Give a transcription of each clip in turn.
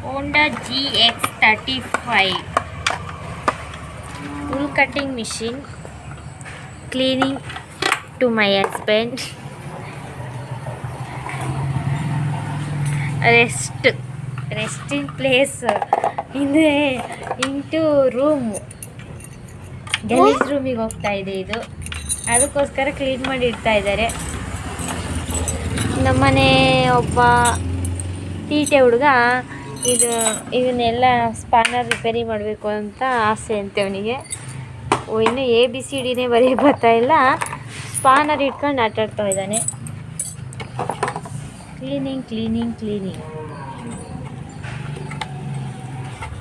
Honda GX35 wool cutting machine, cleaning to my husband. Resting place into room, ಗಲೀಜ್ ರೂಮಿಗೆ ಹೋಗ್ತಾ ಇದೆ. ಇದು ಅದಕ್ಕೋಸ್ಕರ ಕ್ಲೀನ್ ಮಾಡಿ ಇಡ್ತಾ ಇದ್ದಾರೆ. ನಮ್ಮನೆ ಒಬ್ಬ ತೀಟೆ ಹುಡುಗ ಇದನ್ನೆಲ್ಲ ಸ್ಪಾನರ್ ರಿಪೇರಿ ಮಾಡಬೇಕು ಅಂತ ಆಸೆ ಅಂತೆ ಅವನಿಗೆ. ಇನ್ನು ABCD ಬರೆಯಕ್ಕೆ ಬರ್ತಾ ಇಲ್ಲ, ಸ್ಪಾನರ್ ಇಟ್ಕೊಂಡು ಆಟಾಡ್ತಾ ಇದ್ದಾನೆ. ಕ್ಲೀನಿಂಗ್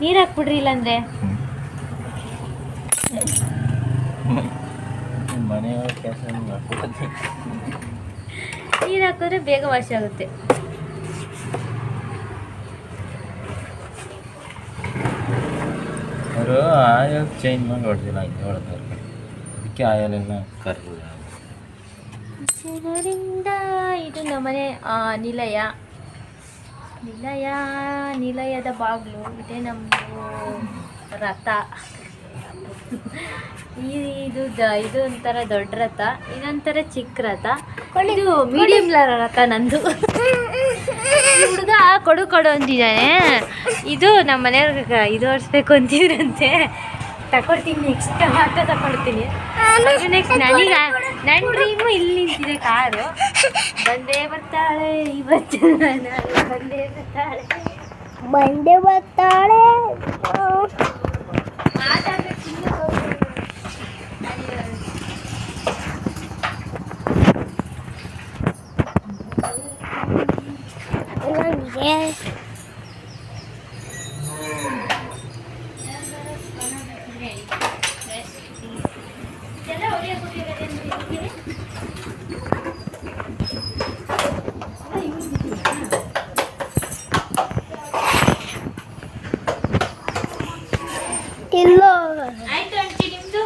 ನೀರು ಹಾಕ್ಬಿಡ್ರಿ, ಇಲ್ಲಾಂದರೆ ನೀರು ಹಾಕಿದ್ರೆ ಬೇಗ ವಾಶ್ ಆಗುತ್ತೆ. ಅವರು ಆಯಲ್ ಚೇಂಜ್ ಮಾಡಿ ಹೊಡೆದಿಲ್ಲ, ಅದಕ್ಕೆ ಆಯಲ್ ಎಲ್ಲ ಕರ್ದಿಲ್ಲ. ಇದು ನಮ್ಮನೆ ನಿಲಯದ ಬಾಗಿಲು. ಇದೇ ನಮ್ಮದು ರಥ. ಇದು ಒಂಥರ ದೊಡ್ಡ ರಥ, ಇದೊಂಥರ ಚಿಕ್ಕ ರಥ, ಇದು ಮೀಡಿಯಂ ರಥ ನಂದು. ಹುಡುಗ ಕೊಡು ಅಂತಿದ್ದಾನೆ. ಇದು ನಮ್ಮ ಮನೆಯವ್ರಿಗೆ ಇದು ಓಡಿಸ್ಬೇಕು ಅಂತಿದ್ರಂತೆ. ತಗೊಳ್ತೀನಿ, ನೆಕ್ಸ್ಟ್ ಆಟೋ ತಗೊಳ್ತೀನಿ. ನೆಕ್ಸ್ಟ್ ನನ್ನ ಡ್ರೀಮು ಇಲ್ಲಿ ನಿಂತಿದೆ ಕಾರು. ಬಂದೇ ಬರ್ತಾಳೆ ಬಂದೇ ಬರ್ತಾಳೆ. ಆಯ್ತು ಆಂಟಿ, ನಿಮ್ದು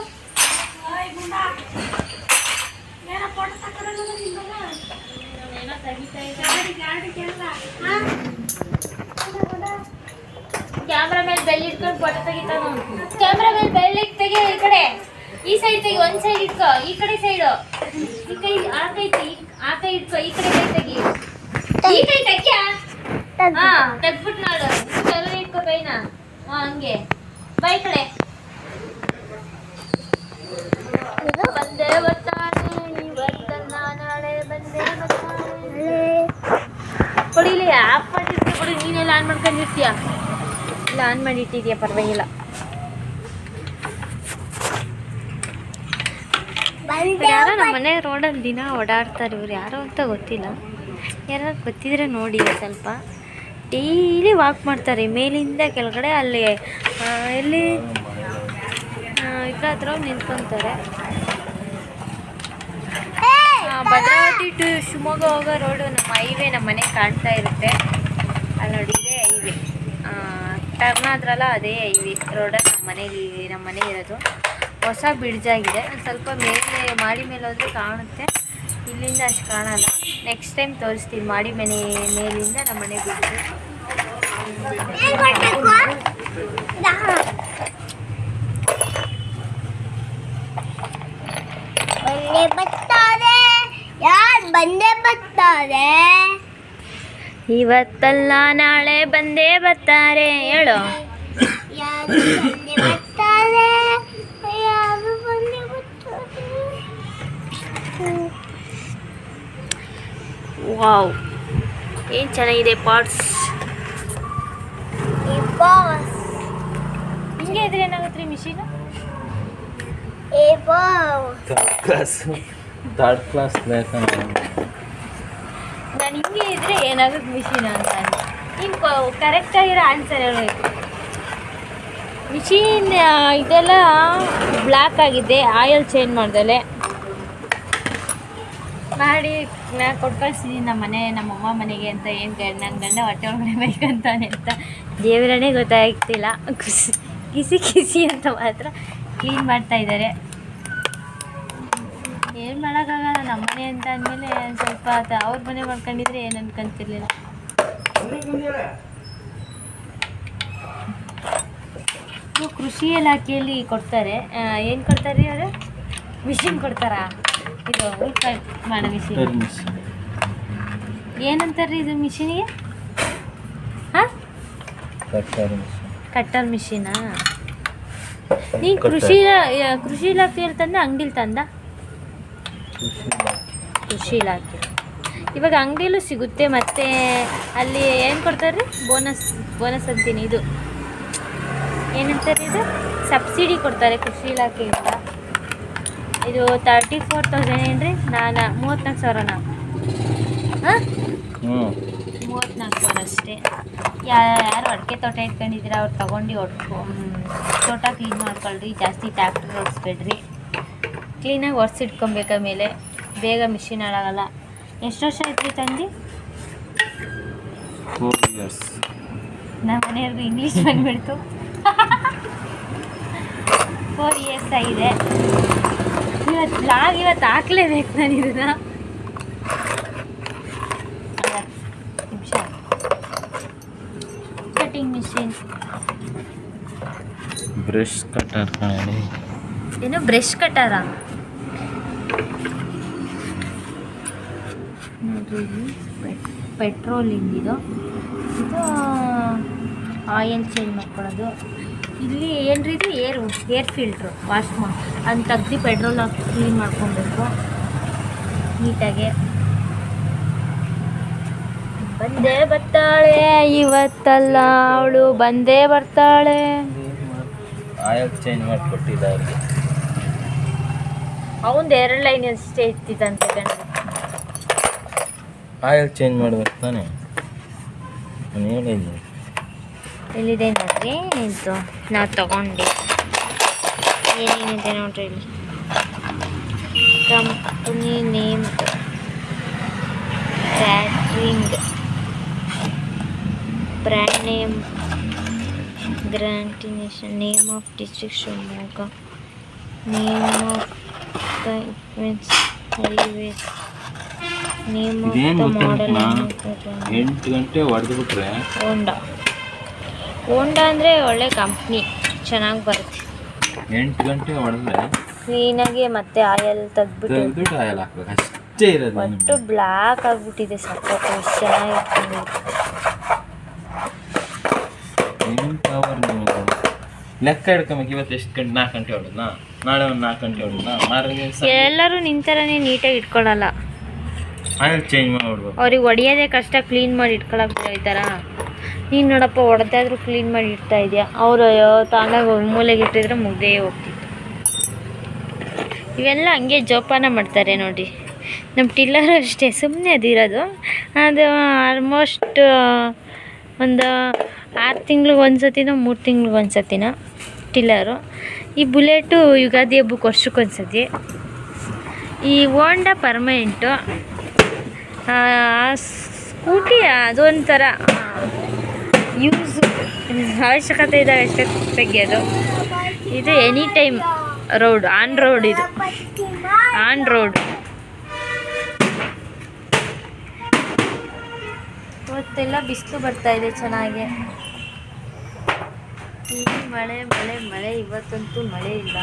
ಕ್ಯಾಮ್ರಾ ಮೇಲೆ ಬೆಳ್ಳಿ ಇಟ್ಕೊಂಡು ಫೋಟೋ ತೆಗಿತಾನು. ಕ್ಯಾಮ್ರಾ ಮೇಲೆ ಬೆಳ್ಳಿ ತೆಗಿ. ಈ ಕಡೆ ಈ ಸೈಡ್ ತೆಗಿ, ಒಂದ್ ಸೈಡ್ ಇಟ್ಕೋ, ಈ ಕಡೆ ಸೈಡು ಈ ಕೈ ಆ ಕೈ ಇಟ್ಕೋ, ಈ ಕಡೆ ಕೈ ತೆಗಿ, ಈ ಕೈ ತೆಗ್ಯಾ. ಹಾ, ತೆಗ್ಬಿಟ್ಟು ನಾಡು ಎಲ್ಲ ಇಟ್ಕೋ ಕೈನ. ಹಂಗೆ ಬೈ ಕಡೆ. ಬಂದೇ ಬರ್ತಾಳೆ ಇವತ್ತಲ್ಲ ನಾಳೆ, ಬಂದೇ ಬರ್ತಾಳೆ. ಕೊಡಿಲಿ, ಆಫ್ ಮಾಡಿರ್ತೀಯ ಕೊಡಿ. ನೀನೆಲ್ಲ ಆನ್ ಮಾಡ್ಕೊಂಡಿರ್ತೀಯ? ಇಲ್ಲ, ಆನ್ ಮಾಡಿ ಇಟ್ಟಿದ್ಯಾ, ಪರವಾಗಿಲ್ಲ. ಯಾರೋ ನಮ್ಮ ಮನೆ ರೋಡಲ್ಲಿ ದಿನ ಓಡಾಡ್ತಾರೆ. ಇವ್ರು ಯಾರೋ ಅಂತ ಗೊತ್ತಿಲ್ಲ. ಯಾರು ಗೊತ್ತಿದ್ರೆ ನೋಡಿ. ಸ್ವಲ್ಪ ಡೈಲಿ ವಾಕ್ ಮಾಡ್ತಾರೆ, ಮೇಲಿಂದ ಕೆಳಗಡೆ. ಅಲ್ಲಿ ಎಲ್ಲಿ ಇದ್ರ ಹತ್ರ ನಿಂತ್ಕೊತಾರೆ. ಭದ್ರಾವತಿ ಟು ಶಿವಮೊಗ್ಗ ಹೋಗೋ ರೋಡು, ನಮ್ಮ ಹೈವೇ ನಮ್ಮ ಮನೆಗೆ ಕಾಣ್ತಾ ಇರುತ್ತೆ. ಅಲ್ಲಿ ನೋಡಿ, ಇದೇ ಹೈವೇ. ಟರ್ನ್ ಆದ್ರಲ್ಲ, ಅದೇ ಹೈವೇ ರೋಡಲ್ಲಿ ನಮ್ಮ ಮನೆ ಇರೋದು. ಹೊಸ ಬ್ರಿಡ್ಜ್ ಆಗಿದೆ. ಸ್ವಲ್ಪ ಮೇಲೆ ಮಾಡಿ ಮೇಲೆ ಹೋದ್ರೆ ಕಾಣುತ್ತೆ, ಇಲ್ಲಿಂದ ಅಷ್ಟು ಕಾಣಲ್ಲ. ನೆಕ್ಸ್ಟ್ ಟೈಮ್ ತೋರಿಸ್ತೀನಿ. ಮಾಡಿ ಮೇಲಿಂದ ನಮ್ಮ ಮನೆ ಬ್ರಿಡ್ಜು. ಬಂದೇ ಬರ್ತಾರೆ ಇವತ್ತಲ್ಲ ನಾಳೆ, ಬಂದೇ ಬರ್ತಾರೆ. ಹೇಳು. ವಾವ್, ಏನು ಚೆನ್ನಾಗಿದೆ ಪಾರ್ಟ್ಸ್. ಹಿಂಗೆ ಇದ್ರೆ ಏನಾಗುತ್ತೆ ರೀ ಮಿಷಿನು? ಥರ್ಡ್ ಕ್ಲಾಸ್ ನಾನು ಹಿಂಗೆ ಇದ್ರೆ ಏನಾಗುತ್ತೆ ಮಿಷಿನ್ ಅಂತ. ನೀನು ಕರೆಕ್ಟಾಗಿರೋ ಆನ್ಸರ್ ಹೇಳಬೇಕು. ಮಿಷಿನ್ ಇದೆಲ್ಲ ಬ್ಲ್ಯಾಕ್ ಆಗಿದೆ, ಆಯಿಲ್ ಚೇಂಜ್ ಮಾಡ್ದಲೆ ಮಾಡಿ ನಾ ಕೊಟ್ಟು ಕಳಿಸಿದ್ದೀನಿ ನಮ್ಮಮ್ಮ ಮನೆಗೆ ಅಂತ. ಏನು ನನ್ನ ಗಂಡ ಹೊಟ್ಟೆ ಒಳಗಡೆ ಬೇಕಂತಾನೆ ಅಂತ ದೇವರನೇ ಗೊತ್ತಾಗ್ತಿಲ್ಲ. ಕಿಸಿ ಅಂತ ಮಾತ್ರ ಕ್ಲೀನ್ ಮಾಡ್ತಾ ಇದ್ದಾರೆ. ಏನು ಮಾಡೋಕ್ಕಾಗಲ್ಲ, ನಮ್ಮ ಮನೆ ಅಂತ ಅಂದಮೇಲೆ ಸ್ವಲ್ಪ ಅವ್ರ ಮನೆ ಮಾಡ್ಕೊಂಡಿದ್ರೆ ಏನು ಅನ್ಕೊಂತಿರ್ಲಿಲ್ಲ. ಇವು ಕೃಷಿ ಇಲಾಖೆಯಲ್ಲಿ ಕೊಡ್ತಾರೆ. ಏನು ಕೊಡ್ತಾರೆ ರೀ ಅವರು? ಮಿಷಿನ್ ಕೊಡ್ತಾರಾ? ಇದು ಉಳ್ಕಾಯಿ ಮಾಡೋ ಮಿಷಿನ್ ಏನಂತಾರೆ ಇದು ಮಿಷಿನಿಗೆ? ಹಾಂ, ಕಟ್ಟರ್ ಮಿಷಿನಾ? ನೀನು ಕೃಷಿ ಇಲಾಖೆಯಲ್ಲಿ ತಂದ ಅಂಗಡಿಲಿ ತಂದ? ಕೃಷಿ ಇಲಾಖೆ. ಇವಾಗ ಅಂಗಡಿಲೂ ಸಿಗುತ್ತೆ. ಮತ್ತು ಅಲ್ಲಿ ಏನು ಕೊಡ್ತಾರೆ ರೀ? ಬೋನಸ್ ಅಂತೀನಿ, ಇದು ಏನಂತಾರೆ, ಇದು ಸಬ್ಸಿಡಿ ಕೊಡ್ತಾರೆ ಕೃಷಿ ಇಲಾಖೆಯಿಂದ. ಇದು 34,000 ಏನ್ರಿ? 34,000ನಾ? ಹಾಂ, 34,000 ಅಷ್ಟೇ. ಯಾರು ಅಡಿಕೆ ತೋಟ ಇಟ್ಕೊಂಡಿದ್ದೀರಾ ಅವ್ರು ತೊಗೊಂಡು ತೋಟ ಕ್ಲೀನ್ ಮಾಡ್ಕೊಳ್ರಿ. ಜಾಸ್ತಿ ಟ್ಯಾಕ್ಟ್ರ್ ಓಡಿಸ್ಬೇಡ್ರಿ. ಕ್ಲೀನಾಗಿ ಒರೆಸಿಟ್ಕೊಬೇಕು. ಆಮೇಲೆ ಬೇಗ ಮಿಷಿನ್ ಹಾಳಾಗಲ್ಲ. ಎಷ್ಟು ವರ್ಷ ಆಯ್ತು ತಂದು? 4 years. ನಮ್ಮ ಮನೆಯವ್ರಿಗೂ ಇಂಗ್ಲೀಷ್ ಬಂದ್ಬಿಡ್ತು. 4 years ಆಗಿದೆ. ಇವತ್ತು ಹಾಕ್ಲೇಬೇಕು ನಾನು ಇದನ್ನ. ನಿಮಿಷ. Cutting machine. ಬ್ರಷ್ ಕಟ್ಟರ್ ಕಣೆ. ಏನು ಬ್ರಷ್ ಕಟ್ಟರಾ? ನೋಡ್ರಿ, ಪೆಟ್ರೋಲಿಂದಿದು. ಇದು ಆಯಿಲ್ ಚೇಂಜ್ ಮಾಡ್ಕೊಳ್ಳೋದು. ಇಲ್ಲಿ ಏನ್ರಿ ಇದು ಏರ್ ಫಿಲ್ಟ್ರು ವಾಶ್ ಮಾಡಿ ಅದನ್ನ ತೆಗ್ದು ಪೆಟ್ರೋಲ್ ಹಾಕಿ ಕ್ಲೀನ್ ಮಾಡ್ಕೊಬೇಕು ನೀಟಾಗೆ. ಬಂದೇ ಬರ್ತಾಳೆ ಇವತ್ತಲ್ಲ, ಅವಳು ಬಂದೇ ಬರ್ತಾಳೆ. ಆಯಿಲ್ ಚೇಂಜ್ ಮಾಡಿಕೊಟ್ಟಿಲ್ಲ ಅವ್ರಿಗೆ. ಅವಂದು 2 ಲೈನ್ ಅಷ್ಟೇ ಇರ್ತಿತ್ತಂತೆ ಕಣ್ರಿ. ಆಯಿಲ್ ಚೇಂಜ್ ಮಾಡ್ಬೇಕು ತಾನೆ? ನಾನು ಹೇಳಿದ್ದೆ. ಎಲ್ಲಿದೆ ನೋಡ್ರಿ, ಇದು ನಾವು ತಗೊಂಡು ಏನೇನಿದೆ ನೋಡ್ರಿ ಇಲ್ಲಿ. ಕಂಪನಿ ನೇಮ್, ಕ್ಯಾಟ್ರಿಂಗ್, ಬ್ರ್ಯಾಂಡ್ ನೇಮ್, ಗ್ರಾಂಟಿನೇಷನ್, name of district Shivamogga, name of the equipments, highways, name of the model. 8 ಗಂಟೆ ಹೊಡೆದು ಬಿಟ್ರೆ ಹೋಂಡಾ ಅಂದರೆ ಒಳ್ಳೆ ಕಂಪ್ನಿ, ಚೆನ್ನಾಗಿ ಬರುತ್ತೆ. 8 ಗಂಟೆ ಹೊಡೆದ್ರೆ ಕ್ಲೀನಾಗಿ ಮತ್ತೆ ಆಯಿಲ್ ತೆಗ್ದ್ಬಿಟ್ಟು ಆಯಿಲ್ ಹಾಕ್ಬೇಕು ಅಷ್ಟೇ ಇರೋದು. ಒಟ್ಟು ಬ್ಲ್ಯಾಕ್ ಆಗಿಬಿಟ್ಟಿದೆ. ಸಖತ್ ಎಷ್ಟು ಚೆನ್ನಾಗಿರ್ತೀನಿ. 8 ಅವರ್ ನಿಮಗೆ ಲೆಕ್ಕ ಹಿಡ್ಕೊಬೇಕು. ಇವತ್ತು ಎಷ್ಟು ಗಂಟೆ? 4 ಗಂಟೆ ಹೊಡೆದ್ನಾ? ನಾಳೆ ಒಂದು 4 ಗಂಟೆ ಹೊಡೆದ್ನಾ? ಎಲ್ಲರೂ ನಿಂತರನೇ ನೀಟಾಗಿ ಇಟ್ಕೊಳ್ಳಲ್ಲ. Oil change ಮಾಡಿಬಿಡ್ಬೇಕು. ಅವ್ರಿಗೆ ಹೊಡಿಯೋದೇ ಕಷ್ಟ, ಕ್ಲೀನ್ ಮಾಡಿ ಇಟ್ಕೊಳಕ್ಕೆ ಹೋಯ್ತಾರ. ನೀನು ನೋಡಪ್ಪ ಹೊಡೆದಾದ್ರೂ ಕ್ಲೀನ್ ಮಾಡಿ ಇಡ್ತಾ ಇದೆಯಾ. ಅವರು ತಾನಾಗ ಮೂಲೆಗೆ ಇಟ್ಟಿದ್ರೆ ಮುಗ್ದೇ ಹೋಗ್ತಿತ್ತು. ಇವೆಲ್ಲ ಹಂಗೆ ಜೋಪಾನ ಮಾಡ್ತಾರೆ ನೋಡಿ. ನಮ್ಮ ಟಿಲ್ಲರು ಅಷ್ಟೇ, ಸುಮ್ಮನೆ ಅದಿರೋದು. ಅದು ಆಲ್ಮೋಸ್ಟ್ ಒಂದು 6 ತಿಂಗ್ಳಿಗೆ ಒಂದು ಸತಿನೋ 3 ತಿಂಗ್ಳಿಗೆ ಒಂದು ಸತಿನೋ ಟಿಲ್ಲರು. ಈ ಬುಲೆಟು ಯುಗಾದಿ ಹಬ್ಬಕ್ಕೆ ವರ್ಷಕ್ಕೊಂದು ಸತಿ. ಈ ಹೋಂಡಾ ಪರ್ಮನೆಂಟು. ಸ್ಕೂಟಿ ಅದೊಂಥರ ಯೂಸ್, ಅವಶ್ಯಕತೆ ಇದ್ದಾಗ ಅಷ್ಟೇ ತೆಗಿಯೋದು. ಇದು any time road, on road. ಇದು ಆನ್ ರೋಡ್. ಇವತ್ತೆಲ್ಲ ಬಿಸಿಲು ಬರ್ತಾ ಇದೆ ಚೆನ್ನಾಗಿ. ಈ ಮಳೆ ಇವತ್ತಂತೂ ಮಳೆ ಇಲ್ಲ.